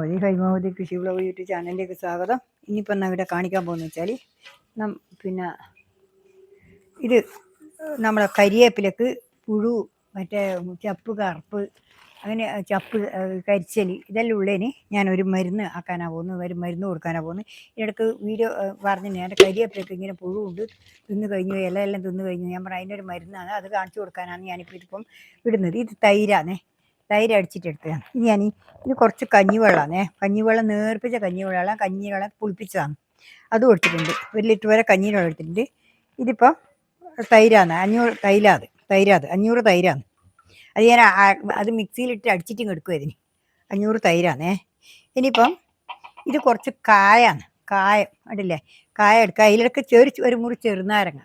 ഒരു ഹൈമാവതി കൃഷി vlog YouTube ചാനലിലേക്ക് സ്വാഗതം. ഇനിയിപ്പം ഇവിടെ കാണിക്കാൻ പോകുന്നത് വെച്ചാൽ പിന്നെ ഇത് നമ്മളെ കരിയേപ്പിലക്ക് പുഴു, മറ്റേ ചപ്പ് കറുപ്പ്, അങ്ങനെ ചപ്പ് കരിച്ചൽ ഇതെല്ലാം ഉള്ളതിന് ഞാനൊരു മരുന്ന് ആക്കാനാണ് പോകുന്നത്, ഒരു മരുന്ന് കൊടുക്കാനാണ് പോകുന്നത്. ഇതിനിടയ്ക്ക് വീഡിയോ പറഞ്ഞു എൻ്റെ കരിയേപ്പിലൊക്കെ ഇങ്ങനെ പുഴുണ്ട്, തിന്നു കഴിഞ്ഞു, ഇലയെല്ലാം തിന്നു കഴിഞ്ഞു. ഞാൻ പറഞ്ഞു അതിൻ്റെ ഒരു മരുന്നാണ്, അത് കാണിച്ചു കൊടുക്കാനാണ് ഞാനിപ്പോൾ ഇതിപ്പം ഇടുന്നത്. ഇത് തൈരാണേ, തൈര് അടിച്ചിട്ടെടുത്തതാണ്. ഇനി ഞാൻ ഇത് കുറച്ച് കഞ്ഞിവെള്ളമാണേ, കഞ്ഞിവെള്ളം നേർപ്പിച്ച കഞ്ഞിവെള്ളമാണ്, കഞ്ഞിവെള്ളം പുളിപ്പിച്ചതാണ്, അതും എടുത്തിട്ടുണ്ട്. 1 ലിറ്റർ വരെ കഞ്ഞിവെള്ളം എടുത്തിട്ടുണ്ട്. ഇതിപ്പം തൈരാണ്, 500 തൈരാത് 500 തൈരാണ്. അത് ഞാൻ അത് മിക്സിയിലിട്ട് അടിച്ചിട്ടും എടുക്കും. ഇതിന് 500 തൈരാണേ. ഇനിയിപ്പം ഇത് കുറച്ച് കായാണ്, കായം കണ്ടില്ലേ, കായ എടുക്കുക. അതിലൊക്കെ ഒരു മുറി ചെറുനാരങ്ങ,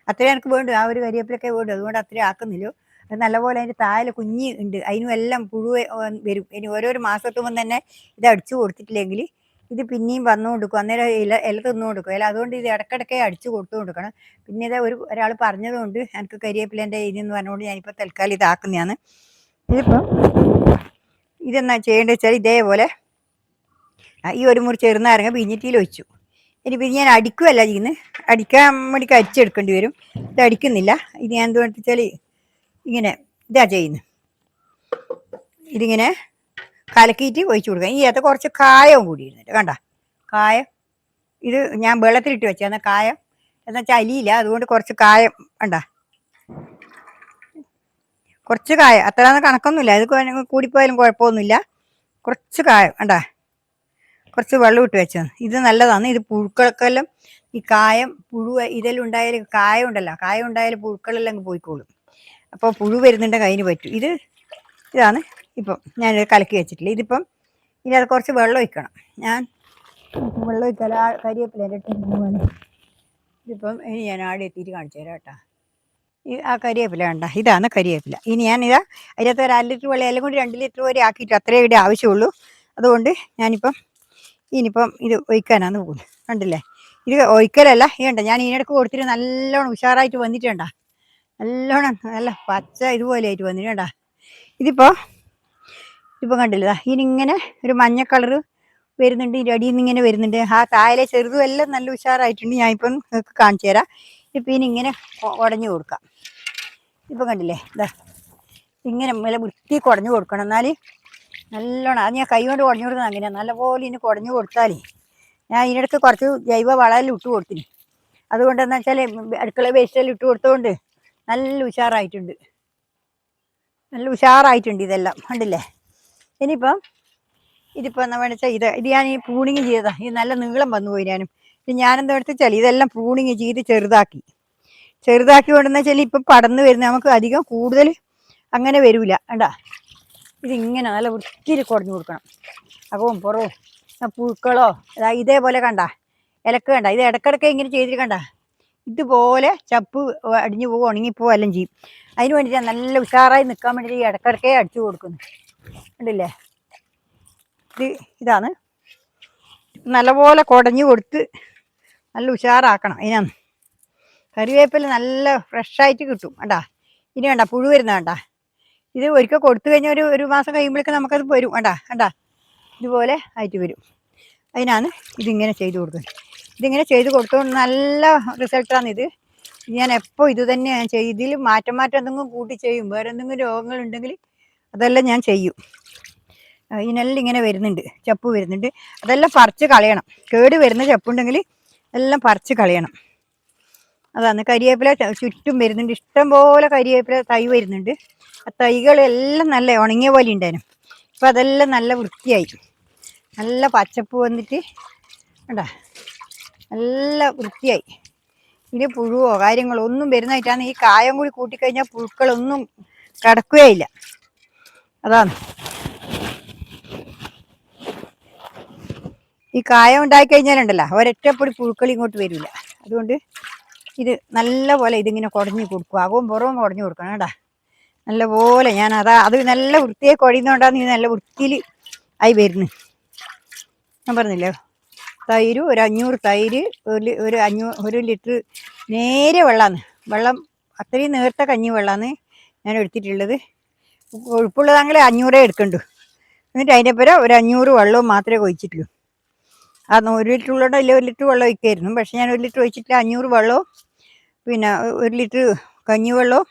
അത്രയും എനിക്ക് വേണ്ടു. ആ ഒരു കരിയേപ്പിലൊക്കെ വേണ്ടു, അതുകൊണ്ട് അത്രയും ആക്കുന്നില്ലോ. അത് നല്ലപോലെ അതിൻ്റെ താഴെ കുഞ്ഞ് ഉണ്ട്, അതിനും എല്ലാം പുഴു വരും. ഇനി ഓരോരോ മാസത്തുമ്പോൾ തന്നെ ഇത് അടിച്ചു കൊടുത്തിട്ടില്ലെങ്കിൽ ഇത് പിന്നെയും വന്നു കൊടുക്കും, അന്നേരം ഇല തിന്നു കൊടുക്കും ഇല. അതുകൊണ്ട് ഇത് ഇടയ്ക്കിടയ്ക്ക് അടിച്ചു കൊടുത്തു കൊടുക്കണം. പിന്നെ ഇത് ഒരാൾ പറഞ്ഞതുകൊണ്ട് എനിക്ക് കരിയേപ്പിലേൻ്റെ ഇതെന്ന് പറഞ്ഞുകൊണ്ട് ഞാനിപ്പോൾ തൽക്കാലം ഇതാക്കുന്നതാണ്. ഇതിപ്പം ഇതെന്നാ ചെയ്യേണ്ടത് വെച്ചാൽ ഇതേപോലെ ഈ ഒരു മുറി ചെറുനാരങ്ങ പിഞ്ഞിട്ടിയിൽ വെച്ചു. ഇനി പിന്നെ ഞാൻ അടിക്കുകയല്ല ചെയ്യുന്നത്, അടിക്കാൻ വേണ്ടിക്ക് അരിച്ചെടുക്കേണ്ടി വരും. ഇത് അടിക്കുന്നില്ല. ഇത് ഞാൻ എന്തുകൊണ്ട് വെച്ചാൽ ഇങ്ങനെ ഇതാ ചെയ്യുന്നത്, ഇതിങ്ങനെ കലക്കിയിട്ട് ഒഴിച്ചു കൊടുക്കാം. ഈ അത് കുറച്ച് കായവും കൂടി ഇരുന്നിട്ട് കണ്ട കായം, ഇത് ഞാൻ വെള്ളത്തിലിട്ട് വെച്ചാൽ കായം എന്ന് വെച്ചാൽ അലിയില്ല, അതുകൊണ്ട് കുറച്ച് കായം കണ്ട, കുറച്ച് കായം, അത്ര കണക്കൊന്നുമില്ല, അത് കൂടിപ്പോയാലും കുഴപ്പമൊന്നുമില്ല. കുറച്ച് കായം കണ്ട, കുറച്ച് വെള്ളം ഇട്ട് വെച്ചത്. ഇത് നല്ലതാണ്. ഇത് പുഴുക്കൾക്കെല്ലാം ഈ കായം പുഴു ഇതെല്ലാം ഉണ്ടായാലും കായം ഉണ്ടല്ലോ, കായം ഉണ്ടായാലും പുഴുക്കളെല്ലാം അങ്ങ് പോയിക്കോളും. അപ്പോൾ പുഴു വരുന്നുണ്ട് കയ്യിൽ പറ്റും. ഇതാണ് ഇപ്പം ഞാൻ കലക്കി വെച്ചിട്ടില്ല. ഇതിപ്പം ഇനി അത് കുറച്ച് വെള്ളം ഒഴിക്കണം. ഞാൻ വെള്ളം ഒഴിച്ചാൽ ആ കരിവേപ്പില ഇതിപ്പം ഇനി ഞാൻ ആടെ എത്തിയിട്ട് കാണിച്ചു തരാം കേട്ടോ. ആ കരിവേപ്പില കണ്ട, ഇതാണ് കരിവേപ്പില. ഇനി ഞാനിതാ അതിനകത്ത് ഒരു 1 ലിറ്റർ വെള്ളം എല്ലാം കൂടി 2 ലിറ്റർ വരെ ആക്കിയിട്ട് അത്രയും ഇവിടെ ആവശ്യമുള്ളൂ. അതുകൊണ്ട് ഞാനിപ്പം ഇത് ഒഴിക്കാനാണ് പോകുന്നത്. കണ്ടില്ലേ, ഇത് ഒഴിക്കലല്ല, ഇതുണ്ട ഞാൻ ഇതിനിടയ്ക്ക് കൊടുത്തിട്ട് നല്ലോണം ഉഷാറായിട്ട് വന്നിട്ടുണ്ടാ, നല്ലോണം നല്ല പച്ച ഇതുപോലെ ആയിട്ട് വന്നിട്ടുണ്ടാ. ഇതിപ്പോൾ കണ്ടില്ല, ഇതിനിങ്ങനെ ഒരു മഞ്ഞ കളറ് വരുന്നുണ്ട്, ഇതിൻ്റെ അടിയിൽ നിന്ന് ഇങ്ങനെ വരുന്നുണ്ട്. ആ താഴെ ചെറുതും എല്ലാം നല്ല ഉഷാറായിട്ടുണ്ട്. ഞാനിപ്പം നിങ്ങൾക്ക് കാണിച്ചു തരാം. ഇപ്പം ഇതിനിങ്ങനെ ഉടഞ്ഞു കൊടുക്കാം. ഇപ്പം കണ്ടില്ലേ, ഇതാ ഇങ്ങനെ നല്ല വൃത്തി കുടഞ്ഞു കൊടുക്കണം, എന്നാൽ നല്ലോണം. അത് ഞാൻ കൈ കൊണ്ട് കുടഞ്ഞു കൊടുക്കുന്നത് അങ്ങനെയാണ്. നല്ലപോലെ ഇനി കുടഞ്ഞു കൊടുത്താൽ, ഞാൻ ഇതിനിടയ്ക്ക് കുറച്ച് ജൈവ വളമെല്ലാം ഇട്ട് കൊടുത്തിന്. അതുകൊണ്ട് എന്താ വെച്ചാൽ അടുക്കള വേസ്റ്റെല്ലാം ഇട്ട് കൊടുത്തുകൊണ്ട് നല്ല ഉഷാറായിട്ടുണ്ട്, നല്ല ഉഷാറായിട്ടുണ്ട് ഇതെല്ലാം കണ്ടില്ലേ. ഇതിപ്പോൾ എന്താ വെച്ചാൽ ഇത് ഞാൻ ഈ പ്രൂണിങ് ചെയ്തതാണ്. ഇത് നല്ല നീളം വന്നു പോയി. ഞാനെന്താ വെച്ചാൽ ഇതെല്ലാം പ്രൂണിങ് ചെയ്ത് ചെറുതാക്കി കൊണ്ടെന്ന് വെച്ചാൽ ഇപ്പം പടർന്നു വരുന്നത് നമുക്ക് അധികം കൂടുതൽ അങ്ങനെ വരില്ല. കണ്ടാ, ഇതിങ്ങനെ നല്ല വൃത്തിയിൽ കുടഞ്ഞു കൊടുക്കണം, അകവും പുറവും പുഴുക്കളോ ഇതേപോലെ കണ്ട ഇലക്ക് കണ്ട. ഇത് ഇടയ്ക്കിടയ്ക്ക് ഇങ്ങനെ ചെയ്തിട്ട് കണ്ട, ഇതുപോലെ ചപ്പ് അടിഞ്ഞു പോകും, ഉണങ്ങിപ്പോവും എല്ലാം ചെയ്യും. അതിന് വേണ്ടിയിട്ടാണ് നല്ല ഉഷാറായി നിൽക്കാൻ വേണ്ടിയിട്ട് ഈ ഇടയ്ക്കിടയ്ക്കേ അടിച്ചു കൊടുക്കുന്നത്. കണ്ടില്ലേ, ഇതാണ് നല്ലപോലെ കുടഞ്ഞു കൊടുത്ത് നല്ല ഉഷാറാക്കണം. അതിനാണ് കറിവേപ്പില നല്ല ഫ്രഷായിട്ട് കിട്ടും. കണ്ടാ, ഇനി വേണ്ട പുഴു വരുന്ന വേണ്ട. ഇത് ഒരിക്കൽ കൊടുത്തു കഴിഞ്ഞാൽ ഒരു മാസം കഴിയുമ്പോഴേക്കും നമുക്കത് വരും. കണ്ടാ ഇതുപോലെ ആയിട്ട് വരും. അതിനാണ് ഇതിങ്ങനെ ചെയ്ത് കൊടുക്കുന്നത്. ഇതിങ്ങനെ ചെയ്ത് കൊടുത്തുകൊണ്ട് നല്ല റിസൾട്ടാണ് ഇത്. ഞാൻ എപ്പോൾ ഇത് തന്നെ ഞാൻ ചെയ്യും. ഇതിൽ മാറ്റം എന്തെങ്കിലും കൂട്ടി ചെയ്യും. വേറെ എന്തെങ്കിലും രോഗങ്ങളുണ്ടെങ്കിൽ അതെല്ലാം ഞാൻ ചെയ്യും. ഇതിനെല്ലാം ഇങ്ങനെ വരുന്നുണ്ട്, ചപ്പ് വരുന്നുണ്ട്, അതെല്ലാം പറിച്ച് കളയണം. കേട് വരുന്ന ചപ്പുണ്ടെങ്കിൽ എല്ലാം പറിച്ച് കളയണം. അതാണ് കരിവേപ്പില ചുറ്റും വരുന്നുണ്ട്, ഇഷ്ടം പോലെ കരിവേപ്പില തൈ വരുന്നുണ്ട്. ആ തൈകളെല്ലാം നല്ല ഉണങ്ങിയ പോലെ ഉണ്ടായിരുന്നു. അപ്പം അതെല്ലാം നല്ല വൃത്തിയായി, നല്ല പച്ചപ്പ് വന്നിട്ട് കണ്ടാ നല്ല വൃത്തിയായി. ഇത് പുഴുവോ കാര്യങ്ങളോ ഒന്നും വരുന്നതായിട്ടാണ്. ഈ കായം കൂടി കൂട്ടിക്കഴിഞ്ഞാൽ പുഴുക്കളൊന്നും കിടക്കുകയില്ല. അതാണ് ഈ കായം ഉണ്ടായിക്കഴിഞ്ഞാലുണ്ടല്ലോ ഒരൊറ്റപ്പൊടി പുഴുക്കൾ ഇങ്ങോട്ട് വരില്ല. അതുകൊണ്ട് ഇത് നല്ല പോലെ ഇതിങ്ങനെ കുടഞ്ഞു കൊടുക്കും, അകവും പുറവും കുടഞ്ഞു കൊടുക്കണം. കേട്ടാ നല്ല പോലെ ഞാൻ അത് നല്ല വൃത്തിയായി കുഴയുന്നതുകൊണ്ടാണ് ഇത് നല്ല വൃത്തിയിൽ ആയി വരുന്നത്. ഞാൻ പറഞ്ഞില്ലേ, തൈര് ഒരു 500 തൈര്, ഒരു ലിറ്റർ നേരെ വെള്ളം അത്രയും നേരത്തെ കഞ്ഞി വെള്ളമാണ് ഞാൻ എടുത്തിട്ടുള്ളത്. കൊഴുപ്പുള്ളതാണെങ്കിൽ 500 എടുക്കണ്ടു. എന്നിട്ട് അതിൻ്റെ പുറം ഒരു 500 വെള്ളവും മാത്രമേ ഒഴിച്ചിട്ടുള്ളൂ. അത് 1 ലിറ്റർ ഉള്ളോണ്ട് അതിൽ 1 ലിറ്റർ വെള്ളം ഒഴിക്കായിരുന്നു. പക്ഷേ ഞാൻ 1 ലിറ്റർ ഒഴിച്ചിട്ടില്ല. 500 വെള്ളവും പിന്നെ 1 ലിറ്റർ കഞ്ഞിവെള്ളവും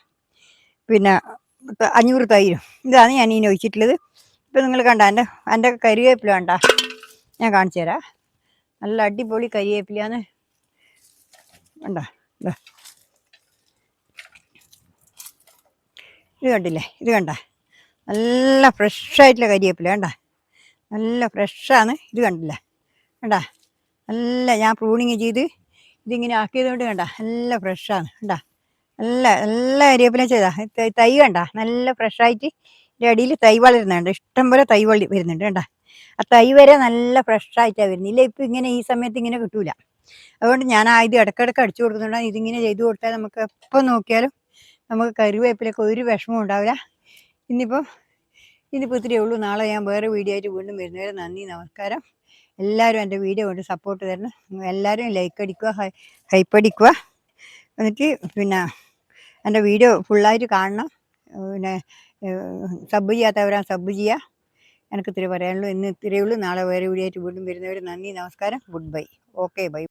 പിന്നെ 500 തൈരും. ഇതാണ് ഞാൻ ഇനി ഒഴിച്ചിട്ടുള്ളത്. ഇപ്പം നിങ്ങൾ കണ്ട എൻ്റെ കരിവേപ്പില കണ്ട, ഞാൻ കാണിച്ചു തരാം. നല്ല അടിപൊളി കരിവേപ്പിലയാണ്. കണ്ട, ഇത് കണ്ടില്ലേ, ഇത് കണ്ട, നല്ല ഫ്രഷായിട്ടുള്ള കരിവേപ്പില കണ്ട, നല്ല ഫ്രഷാണ്. ഇത് കണ്ടില്ല, കണ്ട, നല്ല ഞാൻ പ്രൂണിങ് ചെയ്ത് ഇതിങ്ങനെ ആക്കിയത് കൊണ്ട് കണ്ട നല്ല ഫ്രഷാണ്. കണ്ട, നല്ല നല്ല കരിവേപ്പില ചെയ്താ തൈ കണ്ട നല്ല ഫ്രഷായിട്ട് ഇതിൻ്റെ അടിയിൽ തൈ വളരുന്നുണ്ട്. ഇഷ്ടം പോലെ തൈ വരുന്നുണ്ട്. കണ്ട, ആ തൈ വരെ നല്ല ഫ്രഷായിട്ടാണ് വരുന്നത്. ഇല്ല ഇപ്പം ഇങ്ങനെ ഈ സമയത്ത് ഇങ്ങനെ കിട്ടൂല. അതുകൊണ്ട് ഞാൻ ഇത് ഇടയ്ക്കിടയ്ക്ക് അടിച്ചു കൊടുക്കുന്നുണ്ട്. ഇതിങ്ങനെ ചെയ്തു കൊടുത്താൽ നമുക്ക് എപ്പോൾ നോക്കിയാലും നമുക്ക് കറിവേപ്പിലൊക്കെ ഒരു വിഷമവും ഉണ്ടാവില്ല. ഇന്നിപ്പോൾ ഇത്രയേ ഉള്ളൂ. നാളെ ഞാൻ വേറെ വീഡിയോ ആയിട്ട് വീണ്ടും വരുന്നവരെ നന്ദി, നമസ്കാരം. എല്ലാവരും എൻ്റെ വീഡിയോ കൊണ്ട് സപ്പോർട്ട് തരണം. എല്ലാവരും ലൈക്ക് അടിക്കുക, ഹൈപ്പ് അടിക്കുക. എന്നിട്ട് പിന്നെ എൻ്റെ വീഡിയോ ഫുള്ളായിട്ട് കാണണം. പിന്നെ സബ് ചെയ്യാത്തവരാ സബ് ചെയ്യുക. എനിക്ക് ഇത്തിരി പറയാനുള്ളൂ. ഇന്ന് ഇത്രയേ ഉള്ളൂ. നാളെ വേറെ വീഡിയോ ആയിട്ട് വീണ്ടും വരുന്നവരെ നന്ദി, നമസ്കാരം, ഗുഡ് ബൈ. Okay, by.